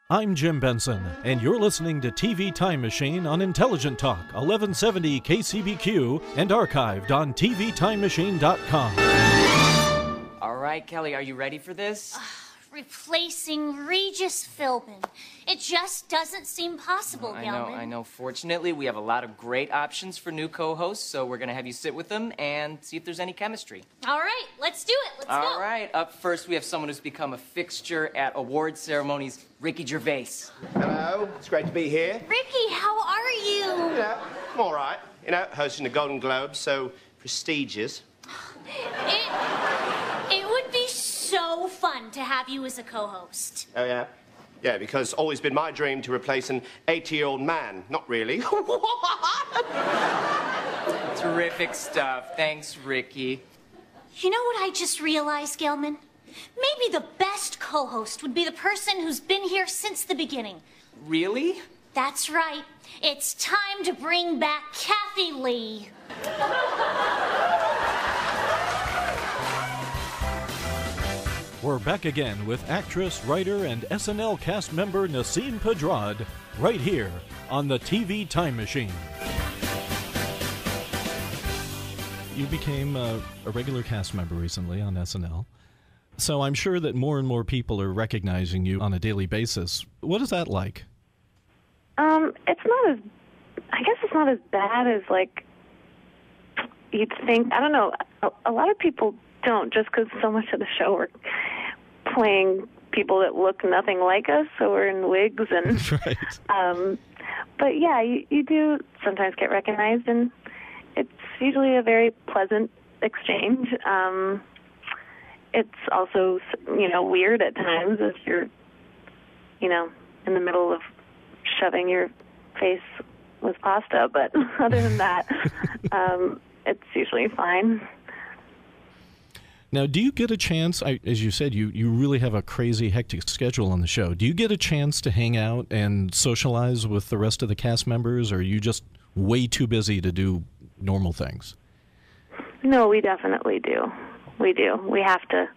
I'm Jim Benson, and you're listening to TV Time Machine on Intelligent Talk, 1170 KCBQ, and archived on TVTimeMachine.com. All right, Kelly, are you ready for this? Replacing Regis Philbin. It just doesn't seem possible, Gelman. I know. Fortunately, we have a lot of great options for new co-hosts, so we're going to have you sit with them and see if there's any chemistry. All right, let's do it. Let's go. All right, up first, we have someone who's become a fixture at award ceremonies, Ricky Gervais. Hello, it's great to be here. Ricky, how are you? I'm all right. Hosting the Golden Globes, so prestigious. It would be so fun to have you as a co-host. Oh, yeah? Yeah, because it's always been my dream to replace an 80-year-old man. Not really. Terrific stuff. Thanks, Ricky. You know what I just realized, Gelman? Maybe the best co-host would be the person who's been here since the beginning. Really? That's right. It's time to bring back Kathy Lee. We're back again with actress, writer, and SNL cast member Nasim Pedrad, right here on the TV Time Machine. You became a regular cast member recently on SNL, so I'm sure that more and more people are recognizing you on a daily basis. What is that like? I guess it's not as bad as, like, you'd think. I don't know. A lot of people don't, just because so much of the show we're playing people that look nothing like us, so we're in wigs and Right. But yeah, you do sometimes get recognized, and it's usually a very pleasant exchange. It's also, weird at times if you're, in the middle of shoving your face with pasta, but other than that, it's usually fine. Now, do you get a chance, as you said, you really have a crazy, hectic schedule on the show. Do you get a chance to hang out and socialize with the rest of the cast members, or are you just way too busy to do normal things? No, we definitely do. We do. We have to,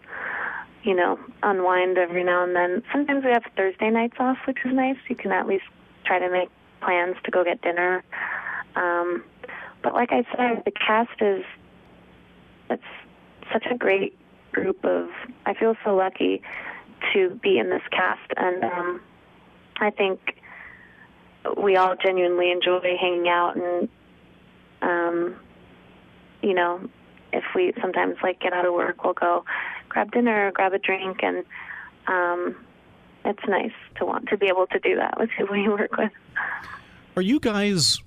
unwind every now and then. Sometimes we have Thursday nights off, which is nice. You can at least try to make plans to go get dinner. But like I said, the cast it's such a great group I feel so lucky to be in this cast, and I think we all genuinely enjoy hanging out, and if we sometimes get out of work, we'll go grab dinner, grab a drink, and it's nice to be able to do that with who we work with. Are you guys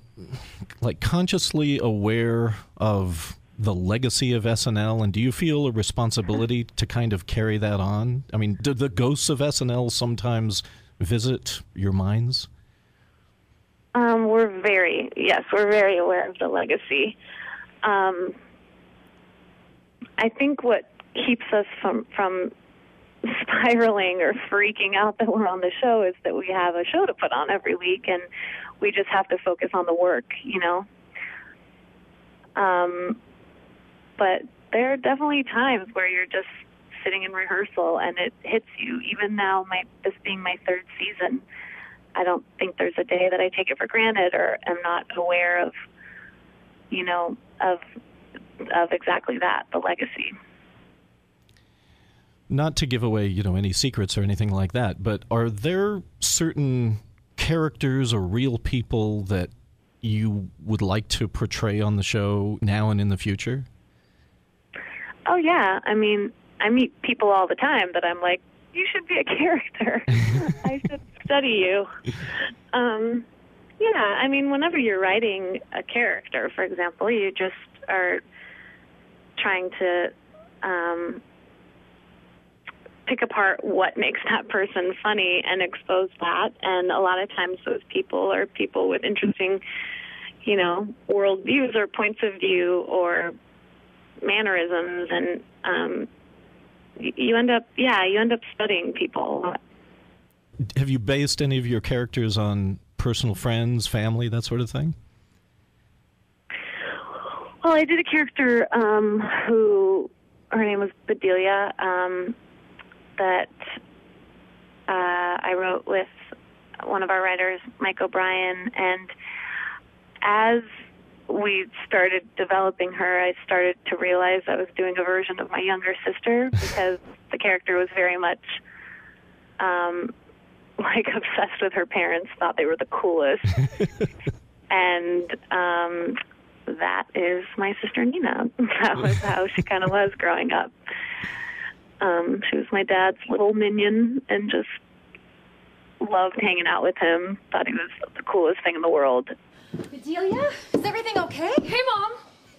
consciously aware of the legacy of SNL, and do you feel a responsibility to kind of carry that on? I mean, do the ghosts of SNL sometimes visit your minds? We're very aware of the legacy. I think what keeps us from spiraling or freaking out that we're on the show is that we have a show to put on every week, and we just have to focus on the work, But there are definitely times where you're just sitting in rehearsal and it hits you. Even now, this being my third season, I don't think there's a day that I take it for granted or am not aware of, of exactly that, the legacy. Not to give away, any secrets or anything like that, but are there certain characters or real people that you would like to portray on the show now and in the future? Oh, yeah. I mean, I meet people all the time that I'm like, you should be a character. I should study you. Yeah, I mean, whenever you're writing a character, for example, you just are trying to pick apart what makes that person funny and expose that. And a lot of times those people are people with interesting, world views or points of view or mannerisms, and you end up studying people. Have you based any of your characters on personal friends, family, that sort of thing? Well, I did a character who, her name was Bedelia, that I wrote with one of our writers, Mike O'Brien, and as we started developing her, I started to realize I was doing a version of my younger sister because the character was very much like obsessed with her parents, thought they were the coolest. And that is my sister Nina. That was how she kind of was growing up. She was my dad's little minion and just loved hanging out with him, thought he was the coolest thing in the world. Bedelia, is everything okay? Hey, Mom.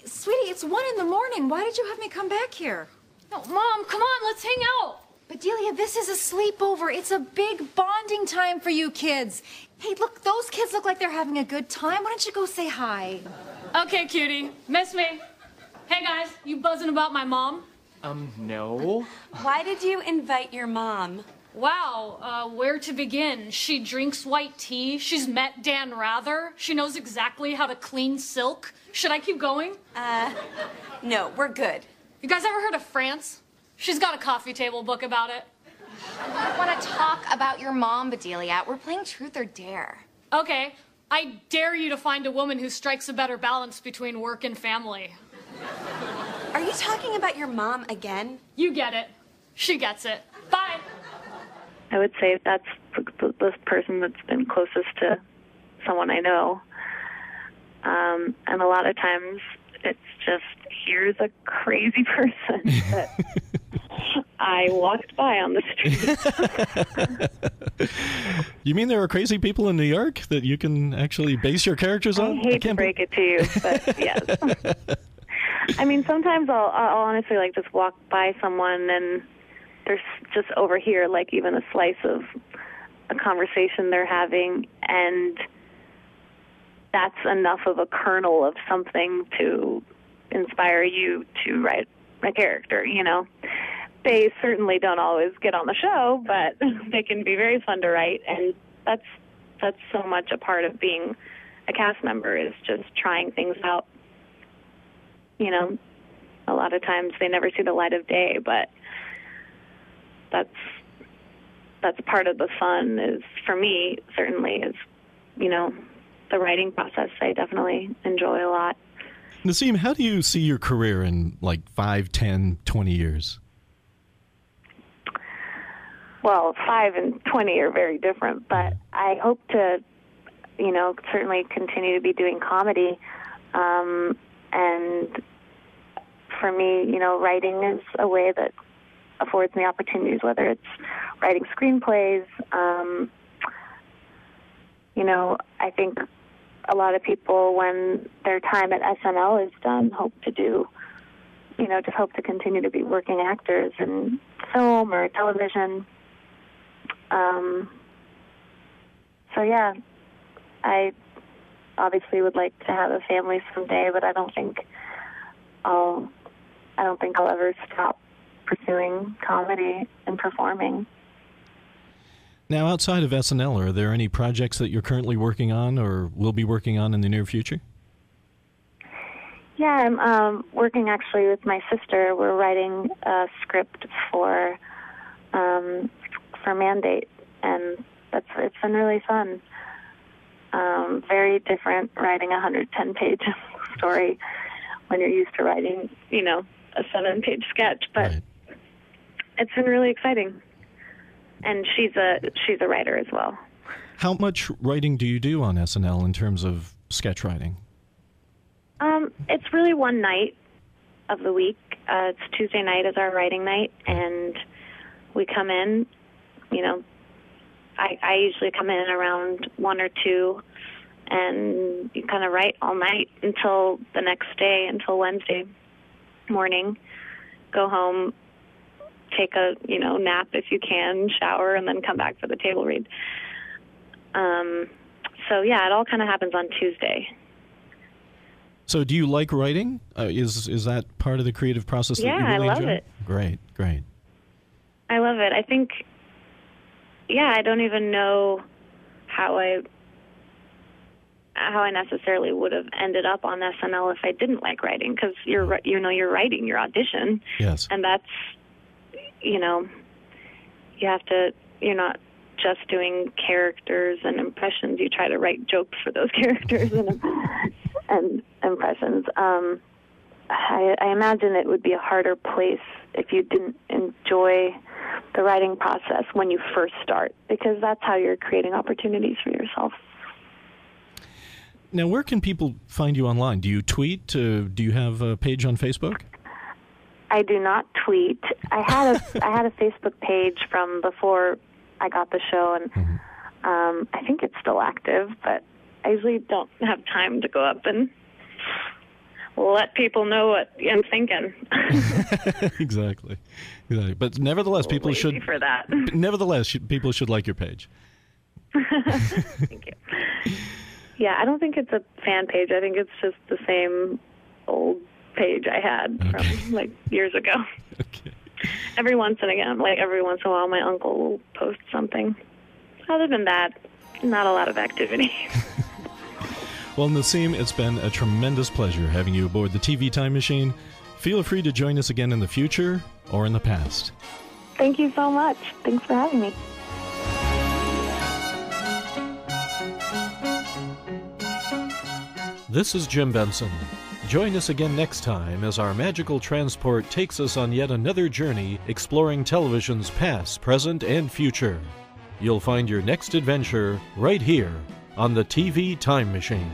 Sweetie, it's 1 a.m. Why did you have me come back here? No, Mom, come on, let's hang out. Bedelia, this is a sleepover. It's a big bonding time for you kids. Hey, look, those kids look like they're having a good time. Why don't you go say hi? Okay, cutie. Miss me. Hey, guys, you buzzing about my mom? No. Why did you invite your mom? Wow, where to begin? She drinks white tea. She's met Dan Rather. She knows exactly how to clean silk. Should I keep going? No, we're good. You guys ever heard of France? She's got a coffee table book about it. I want to talk about your mom, Bedelia. We're playing Truth or Dare. Okay, I dare you to find a woman who strikes a better balance between work and family. Are you talking about your mom again? You get it. She gets it. Bye. I would say that's the person that's been closest to someone I know. And a lot of times it's just, here's a crazy person that I walked by on the street. You mean there are crazy people in New York that you can actually base your characters on? I hate to break it to you, but yes. I mean, sometimes I'll honestly like just walk by someone and there's just overhear like even a slice of a conversation they're having, and that's enough of a kernel of something to inspire you to write a character, you know. They certainly don't always get on the show, but they can be very fun to write, and that's so much a part of being a cast member, is just trying things out. You know, a lot of times they never see the light of day, but that's part of the fun, is, for me, certainly, is, you know, the writing process. I definitely enjoy a lot. Nasim, how do you see your career in like 5, 10, 20 years? Well, 5 and 20 are very different, but I hope to, you know, certainly continue to be doing comedy. And for me, you know, writing is a way that affords me opportunities, whether it's writing screenplays. You know, I think a lot of people, when their time at SNL is done, hope to do, you know, just hope to continue to be working actors in film or television. So yeah, I obviously would like to have a family someday, but I don't think I'll ever stop pursuing comedy and performing. Now, outside of SNL, are there any projects that you're currently working on or will be working on in the near future? Yeah, I'm working actually with my sister. We're writing a script for Mandate, and it's been really fun. Very different writing a 110-page story when you're used to writing, you know, a 7-page sketch, but right. It's been really exciting. And she's a writer as well. How much writing do you do on SNL in terms of sketch writing? It's really one night of the week. It's Tuesday night is our writing night, and we come in, you know, I usually come in around 1 or 2, and you kind of write all night until the next day, until Wednesday morning. Go home, take a, you know, nap if you can, shower, and then come back for the table read. So yeah, it all kind of happens on Tuesday. So do you like writing? Is that part of the creative process that you really enjoy? Yeah, I love it. Great. I love it. I think, yeah, I don't even know how I necessarily would have ended up on SNL if I didn't like writing, because you're writing your audition. Yes. And that's, you know, you have to, you're not just doing characters and impressions. You try to write jokes for those characters and impressions. I imagine it would be a harder place if you didn't enjoy the writing process when you first start, because that's how you're creating opportunities for yourself. Now, where can people find you online? Do you tweet? Do you have a page on Facebook? I do not tweet. I had a Facebook page from before I got the show, and I think it's still active, but I usually don't have time to go up and let people know what I'm thinking. Exactly. But nevertheless, people should. For that. Nevertheless, people should like your page. Thank you. Yeah, I don't think it's a fan page. I think it's just the same old page I had from like years ago. Okay. Every once in a while, my uncle will post something. Other than that, not a lot of activity. Well, Nasim, it's been a tremendous pleasure having you aboard the TV Time Machine. Feel free to join us again in the future or in the past. Thank you so much. Thanks for having me. This is Jim Benson. Join us again next time as our magical transport takes us on yet another journey exploring television's past, present, and future. You'll find your next adventure right here on the TV Time Machine.